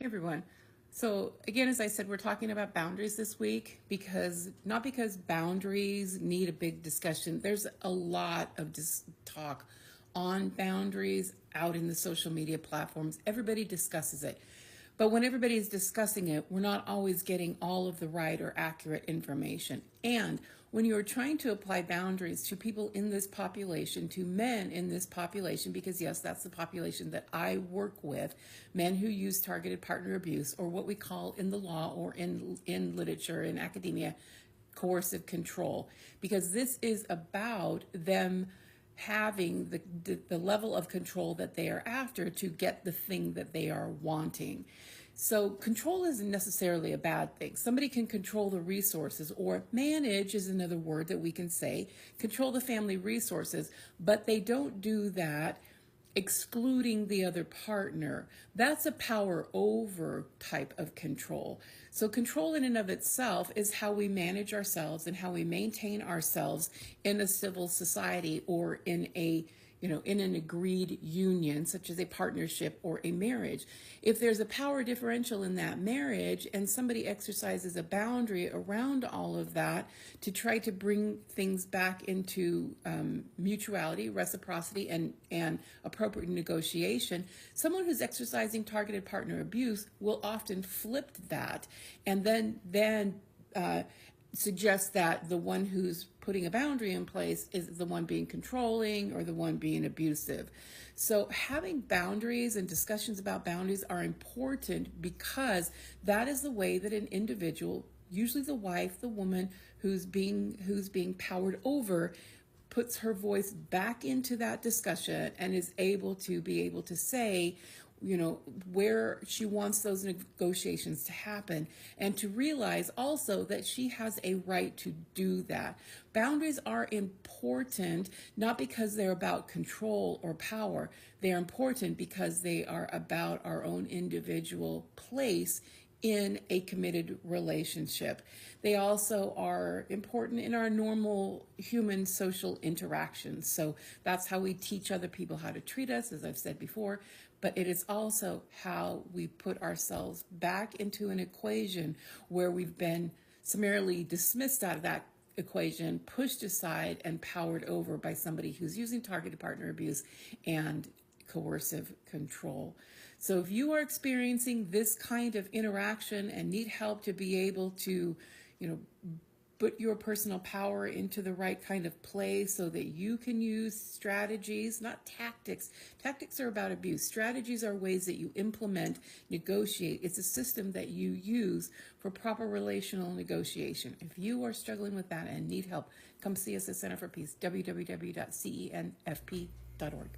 Hey everyone. So again, as I said, we're talking about boundaries this week not because boundaries need a big discussion. There's a lot of talk on boundaries out in the social media platforms. Everybody discusses it. But when everybody is discussing it, we're not always getting all of the right or accurate information. And when you're trying to apply boundaries to people in this population, to men in this population, because yes, that's the population that I work with, men who use targeted partner abuse, or what we call in the law or in literature, in academia, coercive control, because this is about them having the level of control that they are after to get the thing that they are wanting. So control isn't necessarily a bad thing. Somebody can control the resources, or manage is another word that we can say, control the family resources, but they don't do that excluding the other partner. That's a power over type of control. So control in and of itself is how we manage ourselves and how we maintain ourselves in a civil society, or in in an agreed union, such as a partnership or a marriage. If there's a power differential in that marriage and somebody exercises a boundary around all of that to try to bring things back into mutuality, reciprocity, and appropriate negotiation, someone who's exercising targeted partner abuse will often flip that and then suggest that the one who's putting a boundary in place is the one being controlling or the one being abusive. So having boundaries and discussions about boundaries are important, because that is the way that an individual, usually the wife, the woman who's being powered over, puts her voice back into that discussion and is able to say, where she wants those negotiations to happen, and to realize also that she has a right to do that. Boundaries are important, not because they're about control or power. They're important because they are about our own individual place in a committed relationship. They also are important in our normal human social interactions. So that's how we teach other people how to treat us, as I've said before, but it is also how we put ourselves back into an equation where we've been summarily dismissed out of that equation, pushed aside, and powered over by somebody who's using targeted partner abuse and coercive control. So if you are experiencing this kind of interaction and need help to be able to, put your personal power into the right kind of play so that you can use strategies, not tactics. Tactics are about abuse. Strategies are ways that you implement, negotiate. It's a system that you use for proper relational negotiation. If you are struggling with that and need help, come see us at Center for Peace, www.cenfp.org.